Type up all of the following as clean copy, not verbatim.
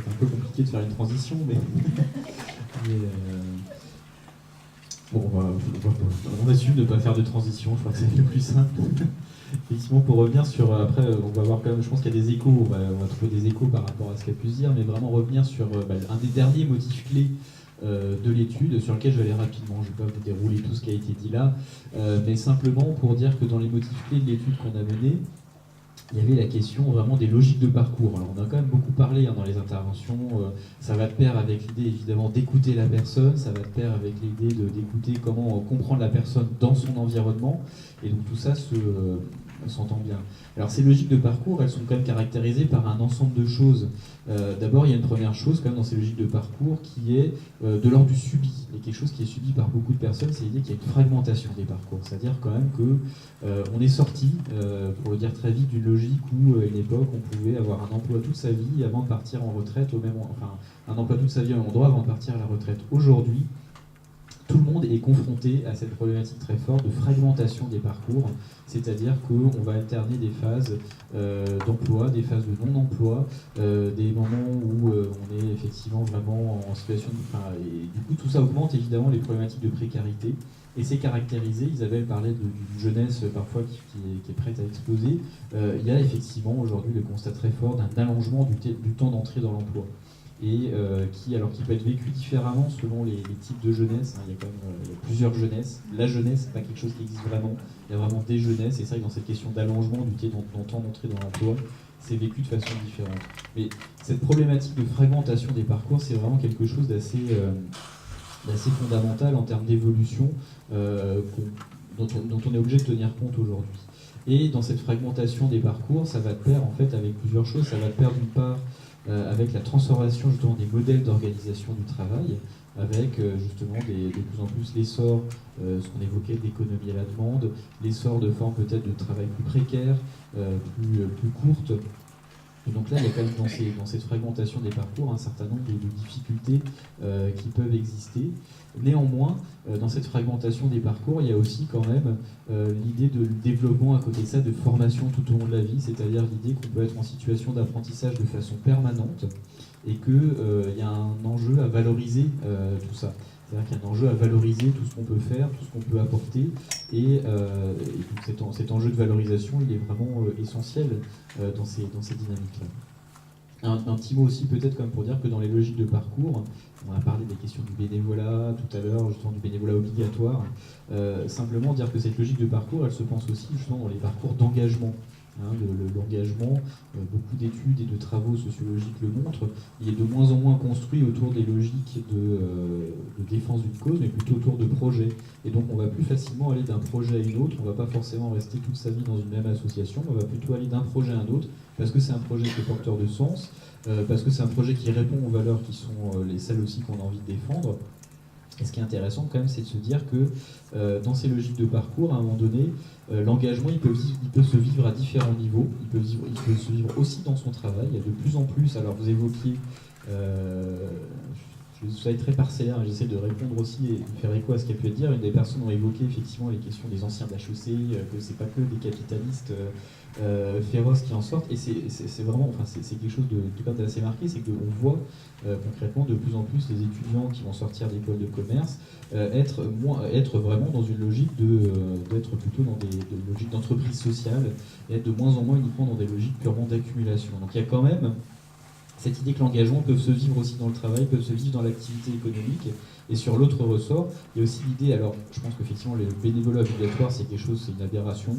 c'est un peu compliqué de faire une transition, mais, bon, on assume de ne pas faire de transition, je crois que c'est le plus simple. Effectivement, pour revenir sur, après, on va voir quand même, je pense qu'il y a des échos, on va trouver des échos par rapport à ce qu'a pu se dire, mais vraiment revenir sur un des derniers motifs clés de l'étude, sur lequel je vais aller rapidement, je ne vais pas vous dérouler tout ce qui a été dit là, mais simplement pour dire que dans les motifs clés de l'étude qu'on a menée, il y avait la question vraiment des logiques de parcours. Alors on a quand même beaucoup parlé dans les interventions, ça va de pair avec l'idée évidemment d'écouter la personne, ça va de pair avec l'idée d'écouter comment comprendre la personne dans son environnement, et donc tout ça s'entend bien. Alors ces logiques de parcours, elles sont quand même caractérisées par un ensemble de choses. D'abord, il y a une première chose quand même dans ces logiques de parcours qui est de l'ordre du subi. Et quelque chose qui est subi par beaucoup de personnes, c'est l'idée qu'il y a une fragmentation des parcours. C'est-à-dire quand même qu'on est sorti, pour le dire très vite, d'une logique où à une époque on pouvait avoir un emploi toute sa vie avant de partir en retraite, un emploi toute sa vie au même endroit avant de partir à la retraite. Aujourd'hui, tout le monde est confronté à cette problématique très forte de fragmentation des parcours, c'est-à-dire qu'on va alterner des phases d'emploi, des phases de non-emploi, des moments où on est effectivement vraiment en situation de... et du coup, tout ça augmente évidemment les problématiques de précarité. Et c'est caractérisé, Isabelle parlait d'une jeunesse parfois qui est prête à exploser. Il y a effectivement aujourd'hui le constat très fort d'un allongement du temps d'entrée dans l'emploi. Et qui peut être vécu différemment selon les types de jeunesse. Il y a quand même plusieurs jeunesses. La jeunesse, c'est pas quelque chose qui existe vraiment. Il y a vraiment des jeunesses, et c'est vrai que dans cette question d'allongement du temps d'entrée dans l'emploi, c'est vécu de façon différente. Mais cette problématique de fragmentation des parcours, c'est vraiment quelque chose d'assez fondamental en termes d'évolution dont on est obligé de tenir compte aujourd'hui. Et dans cette fragmentation des parcours, ça va de pair en fait avec plusieurs choses. Ça va de pair d'une part avec la transformation justement des modèles d'organisation du travail, avec justement de plus en plus l'essor, ce qu'on évoquait, d'économie à la demande, l'essor de formes peut-être de travail plus précaires, plus courtes. Et donc là, il y a quand même dans cette fragmentation des parcours un certain nombre de difficultés qui peuvent exister. Néanmoins, dans cette fragmentation des parcours, il y a aussi quand même l'idée de développement à côté de ça, de formation tout au long de la vie, c'est-à-dire l'idée qu'on peut être en situation d'apprentissage de façon permanente et qu'il y a un enjeu à valoriser tout ça. C'est-à-dire qu'il y a un enjeu à valoriser tout ce qu'on peut faire, tout ce qu'on peut apporter, et donc cet enjeu de valorisation, il est vraiment essentiel dans ces dynamiques-là. Un petit mot aussi peut-être comme pour dire que dans les logiques de parcours, on a parlé des questions du bénévolat tout à l'heure, justement du bénévolat obligatoire, simplement dire que cette logique de parcours, elle se pense aussi justement dans les parcours d'engagement. L'engagement, beaucoup d'études et de travaux sociologiques le montrent, il est de moins en moins construit autour des logiques de défense d'une cause, mais plutôt autour de projets. Et donc on va plus facilement aller d'un projet à une autre, on ne va pas forcément rester toute sa vie dans une même association, on va plutôt aller d'un projet à un autre, parce que c'est un projet qui est porteur de sens, parce que c'est un projet qui répond aux valeurs qui sont celles aussi qu'on a envie de défendre. Et ce qui est intéressant quand même, c'est de se dire que dans ces logiques de parcours, à un moment donné, l'engagement, il peut se vivre à différents niveaux. Il peut se vivre aussi dans son travail. Il y a de plus en plus, alors vous évoquiez, je vais très parcellaire, j'essaie de répondre aussi et de faire écho à ce qui a pu être dit. Une des personnes ont évoqué effectivement les questions des anciens d'HEC, que c'est pas que des capitalistes féroces qui en sortent, et c'est vraiment, c'est quelque chose d'assez marqué, c'est qu'on voit concrètement de plus en plus les étudiants qui vont sortir d'écoles de commerce être vraiment dans une logique d'être plutôt dans des logiques d'entreprise sociale et être de moins en moins uniquement dans des logiques purement d'accumulation. Donc il y a quand même cette idée que l'engagement peut se vivre aussi dans le travail, peut se vivre dans l'activité économique. Et sur l'autre ressort, il y a aussi l'idée, alors je pense qu'effectivement le bénévolat obligatoire c'est quelque chose, c'est une aberration,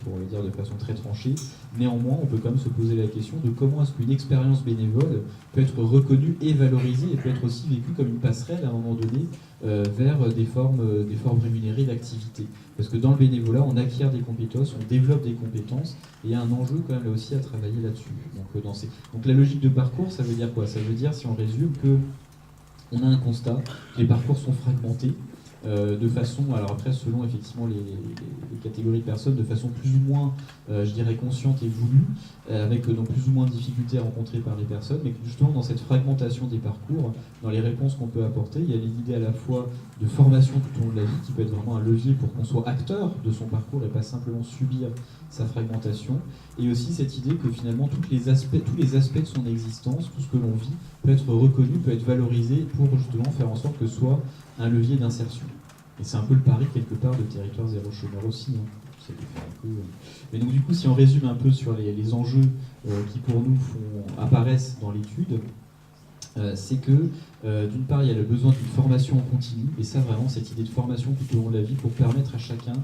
pour le dire de façon très tranchée. Néanmoins, on peut quand même se poser la question de comment est-ce qu'une expérience bénévole peut être reconnue et valorisée et peut être aussi vécue comme une passerelle à un moment donné vers des formes rémunérées d'activité. Parce que dans le bénévolat, on acquiert des compétences, on développe des compétences, et il y a un enjeu quand même là aussi à travailler là-dessus. Donc la logique de parcours, ça veut dire quoi? Ça veut dire, si on résume, que on a un constat, que les parcours sont fragmentés, de façon, alors après selon effectivement les catégories de personnes, de façon plus ou moins, je dirais, consciente et voulue, avec donc plus ou moins de difficultés rencontrées par les personnes, mais que justement dans cette fragmentation des parcours, dans les réponses qu'on peut apporter, il y a l'idée à la fois de formation tout au long de la vie, qui peut être vraiment un levier pour qu'on soit acteur de son parcours et pas simplement subir sa fragmentation, et aussi cette idée que finalement tous les aspects de son existence, tout ce que l'on vit, peut être reconnu, peut être valorisé pour justement faire en sorte que ce soit un levier d'insertion. Et c'est un peu le pari quelque part de Territoire Zéro Chômeur aussi. Hein. Mais donc du coup, si on résume un peu sur les enjeux qui pour nous apparaissent dans l'étude, c'est que d'une part, il y a le besoin d'une formation en continu, et ça vraiment, cette idée de formation tout au long de la vie pour permettre à chacun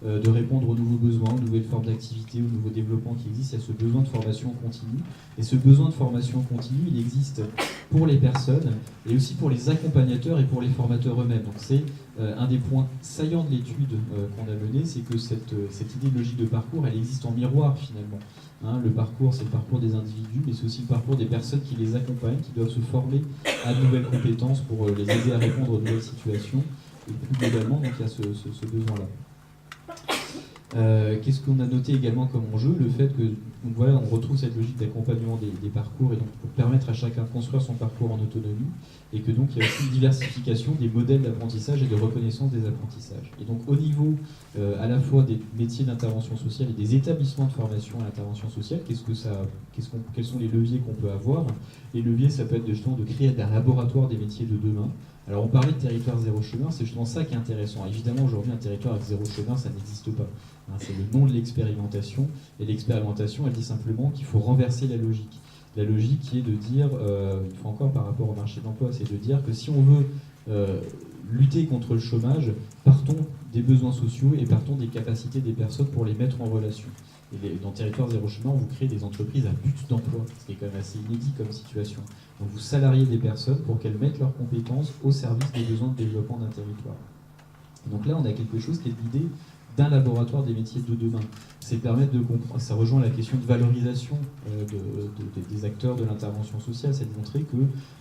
de répondre aux nouveaux besoins, aux nouvelles formes d'activité, aux nouveaux développements qui existent. Il y a ce besoin de formation en continu, et ce besoin de formation en continu, il existe pour les personnes, et aussi pour les accompagnateurs et pour les formateurs eux-mêmes. Donc c'est un des points saillants de l'étude qu'on a menée, c'est que cette idée de logique de parcours, elle existe en miroir finalement. Hein, le parcours, c'est le parcours des individus, mais c'est aussi le parcours des personnes qui les accompagnent, qui doivent se former à de nouvelles compétences pour les aider à répondre aux nouvelles situations. Et plus globalement, donc, il y a ce besoin-là. Qu'est-ce qu'on a noté également comme enjeu? Le fait que, donc voilà, on retrouve cette logique d'accompagnement des parcours, et donc pour permettre à chacun de construire son parcours en autonomie, et que donc il y a aussi une diversification des modèles d'apprentissage et de reconnaissance des apprentissages. Et donc au niveau à la fois des métiers d'intervention sociale et des établissements de formation à l'intervention sociale, quels sont les leviers qu'on peut avoir? Les leviers, ça peut être justement de créer un laboratoire des métiers de demain. Alors on parlait de territoire zéro chômeur, c'est justement ça qui est intéressant. Évidemment, aujourd'hui, un territoire avec zéro chômeur, ça n'existe pas. Hein, c'est le nom de l'expérimentation, et l'expérimentation, elle dit simplement qu'il faut renverser la logique. La logique qui est de dire, une fois encore par rapport au marché de l'emploi, c'est de dire que si on veut lutter contre le chômage, partons des besoins sociaux et partons des capacités des personnes pour les mettre en relation. Et dans Territoire Zéro Chômeur, vous créez des entreprises à but d'emploi, ce qui est quand même assez inédit comme situation. Donc vous salariez des personnes pour qu'elles mettent leurs compétences au service des besoins de développement d'un territoire. Et donc là, on a quelque chose qui est l'idée d'un laboratoire des métiers de demain. C'est permettre de comprendre, ça rejoint la question de valorisation des acteurs de l'intervention sociale, c'est de montrer que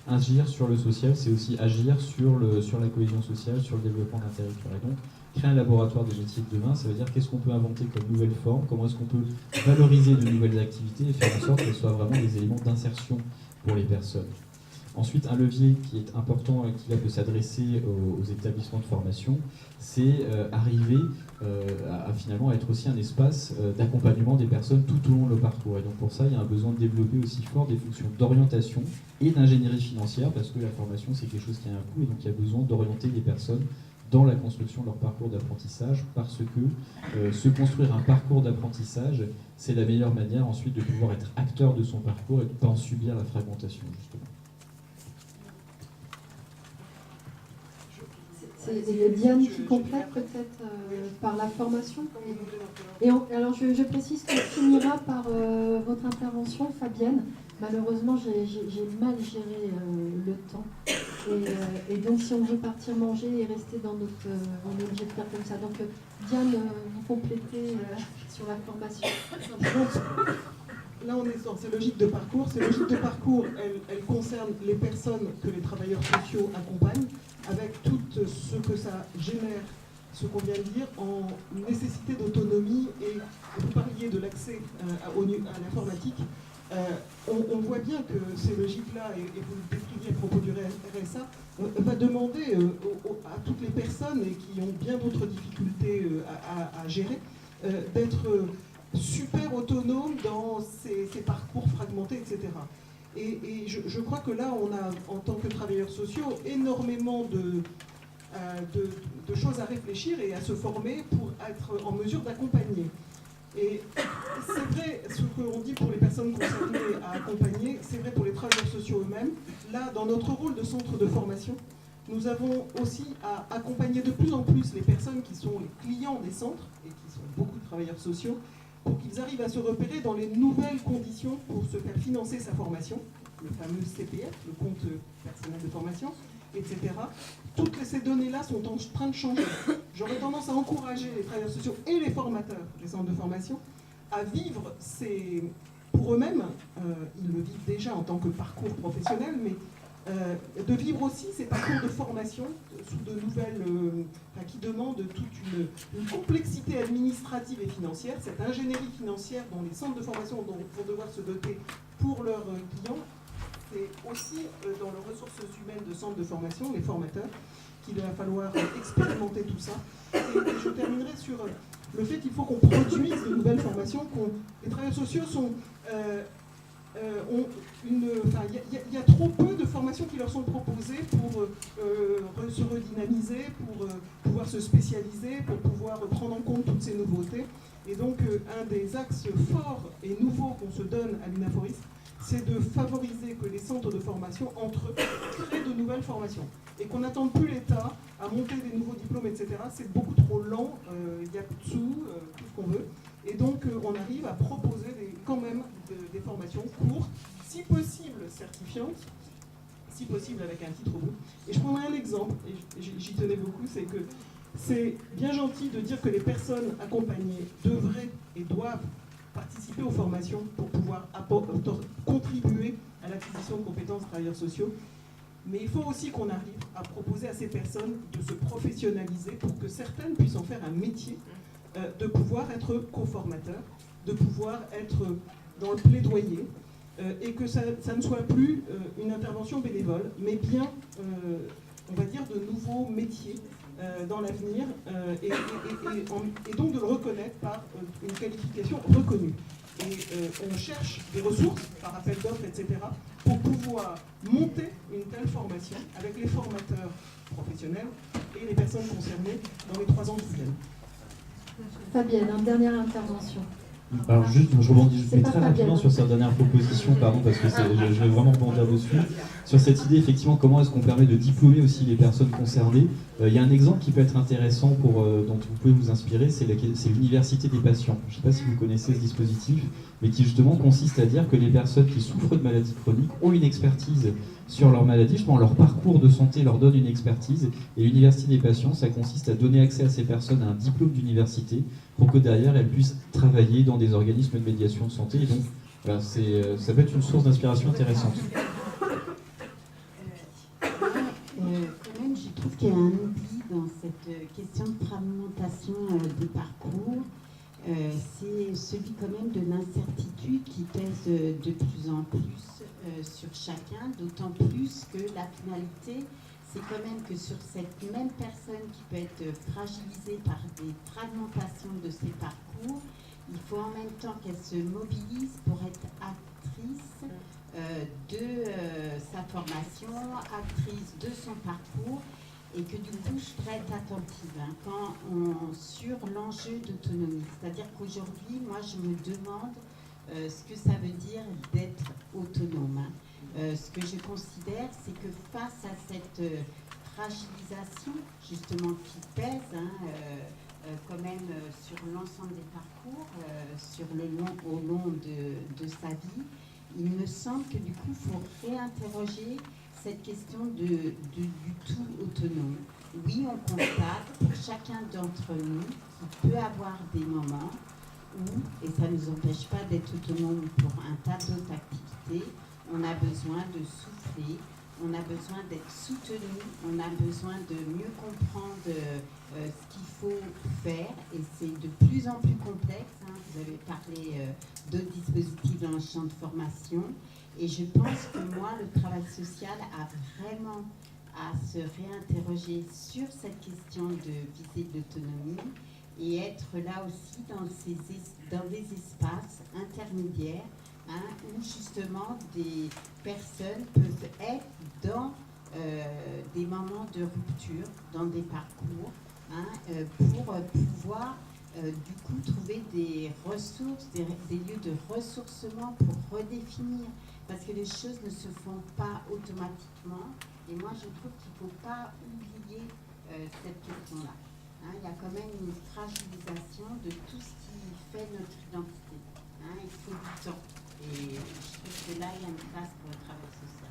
agir sur le social, c'est aussi agir sur la cohésion sociale, sur le développement d'un territoire. Et donc, créer un laboratoire des métiers de demain, ça veut dire qu'est-ce qu'on peut inventer comme nouvelles formes, comment est-ce qu'on peut valoriser de nouvelles activités et faire en sorte qu'elles soient vraiment des éléments d'insertion pour les personnes. Ensuite, un levier qui est important et qui là peut s'adresser aux établissements de formation, c'est arriver à finalement être aussi un espace d'accompagnement des personnes tout au long de leur parcours. Et donc pour ça, il y a un besoin de développer aussi fort des fonctions d'orientation et d'ingénierie financière, parce que la formation, c'est quelque chose qui a un coût, et donc il y a besoin d'orienter les personnes dans la construction de leur parcours d'apprentissage, parce que se construire un parcours d'apprentissage, c'est la meilleure manière ensuite de pouvoir être acteur de son parcours et de ne pas en subir la fragmentation, justement. C'est Diane qui complète peut-être par la formation. Et alors je précise qu'on finira par votre intervention, Fabienne. Malheureusement, j'ai mal géré le temps. Et donc si on veut partir manger et rester dans notre... on est obligé de faire comme ça. Donc Diane, vous complétez sur la formation. Là, on est sur ces logiques de parcours. Ces logiques de parcours, elles concernent les personnes que les travailleurs sociaux accompagnent, avec tout ce que ça génère, ce qu'on vient de dire, en nécessité d'autonomie. Et vous parliez de l'accès à l'informatique. On voit bien que ces logiques-là, et vous le décriviez à propos du RSA, va demander à toutes les personnes et qui ont bien d'autres difficultés à gérer, d'être super autonomes dans ces parcours fragmentés, etc. Et je crois que là, on a, en tant que travailleurs sociaux, énormément de choses à réfléchir et à se former pour être en mesure d'accompagner. Et c'est vrai, ce qu'on dit pour les personnes concernées à accompagner, c'est vrai pour les travailleurs sociaux eux-mêmes. Là, dans notre rôle de centre de formation, nous avons aussi à accompagner de plus en plus les personnes qui sont les clients des centres, et qui sont beaucoup de travailleurs sociaux, pour qu'ils arrivent à se repérer dans les nouvelles conditions pour se faire financer sa formation, le fameux CPF, le compte personnel de formation, etc. Toutes ces données-là sont en train de changer. J'aurais tendance à encourager les travailleurs sociaux et les formateurs des centres de formation à vivre pour eux-mêmes, ils le vivent déjà en tant que parcours professionnel, mais de vivre aussi ces parcours de formation sous de nouvelles, qui demandent toute une complexité administrative et financière, cette ingénierie financière dont les centres de formation vont devoir se doter pour leurs clients. C'est aussi dans les ressources humaines de centres de formation, les formateurs, qu'il va falloir expérimenter tout ça. Et je terminerai sur le fait qu'il faut qu'on produise de nouvelles formations. Les travailleurs sociaux sont... il y a trop peu de formations qui leur sont proposées pour se redynamiser, pour pouvoir se spécialiser, pour pouvoir prendre en compte toutes ces nouveautés. Et donc, un des axes forts et nouveaux qu'on se donne à l'UNAFORIS, c'est de favoriser que les centres de formation, entre eux, créent de nouvelles formations. Et qu'on n'attende plus l'État à monter des nouveaux diplômes, etc. C'est beaucoup trop lent, il y a plus de sous, tout ce qu'on veut. Et donc, on arrive à proposer quand même des formations courtes, si possible certifiantes, si possible avec un titre au bout. Et je prendrai un exemple, et j'y tenais beaucoup, c'est que c'est bien gentil de dire que les personnes accompagnées devraient et doivent participer aux formations pour pouvoir contribuer à l'acquisition de compétences travailleurs sociaux. Mais il faut aussi qu'on arrive à proposer à ces personnes de se professionnaliser pour que certaines puissent en faire un métier, de pouvoir être co-formateurs, de pouvoir être dans le plaidoyer, et que ça ne soit plus une intervention bénévole, mais bien, on va dire, de nouveaux métiers dans l'avenir, et donc de le reconnaître par une qualification reconnue. Et on cherche des ressources par appel d'offres, etc., pour pouvoir monter une telle formation avec les formateurs professionnels et les personnes concernées dans les 3 ans qui viennent. Fabienne, une dernière intervention. Alors juste, je rebondis C'est pas très Fabienne. rapidement sur cette dernière proposition, pardon, parce que je vais vraiment rebondir dessus. Sur cette idée, effectivement, comment est-ce qu'on permet de diplômer aussi les personnes concernées. Il y a un exemple qui peut être intéressant dont vous pouvez vous inspirer, c'est l'université des patients. Je ne sais pas si vous connaissez ce dispositif, mais qui justement consiste à dire que les personnes qui souffrent de maladies chroniques ont une expertise sur leur maladie, justement leur parcours de santé leur donne une expertise, et l'université des patients, ça consiste à donner accès à ces personnes à un diplôme d'université pour que derrière elles puissent travailler dans des organismes de médiation de santé. Et donc, voilà, ça peut être une source d'inspiration intéressante. Quand même, je trouve qu'il y a un oubli dans cette question de fragmentation des parcours. C'est celui quand même de l'incertitude qui pèse de plus en plus sur chacun, d'autant plus que la finalité, c'est quand même que sur cette même personne qui peut être fragilisée par des fragmentations de ses parcours, il faut en même temps qu'elle se mobilise pour être actrice de sa formation, actrice de son parcours, et que du coup je voudrais être attentive sur l'enjeu d'autonomie. C'est-à-dire qu'aujourd'hui, moi je me demande ce que ça veut dire d'être autonome. Ce que je considère, c'est que face à cette fragilisation justement qui pèse quand même sur l'ensemble des parcours, au long de sa vie, il me semble que du coup il faut réinterroger cette question du tout autonome. Oui, on constate pour chacun d'entre nous qui peut avoir des moments où, et ça ne nous empêche pas d'être autonome pour un tas d'autres activités, on a besoin de souffler, on a besoin d'être soutenu, on a besoin de mieux comprendre ce qu'il faut faire, et c'est de plus en plus complexe. Vous avez parlé d'autres dispositifs dans le champ de formation, et je pense que moi, le travail social a vraiment à se réinterroger sur cette question de visée d'autonomie et être là aussi dans des espaces intermédiaires où justement des personnes peuvent être dans des moments de rupture, dans des parcours, pour pouvoir du coup trouver des ressources, des lieux de ressourcement pour redéfinir, parce que les choses ne se font pas automatiquement. Et moi, je trouve qu'il ne faut pas oublier cette question-là. Il y a quand même une fragilisation de tout ce qui fait notre identité. Il faut du temps. Et je trouve que là, il y a une place pour le travail social.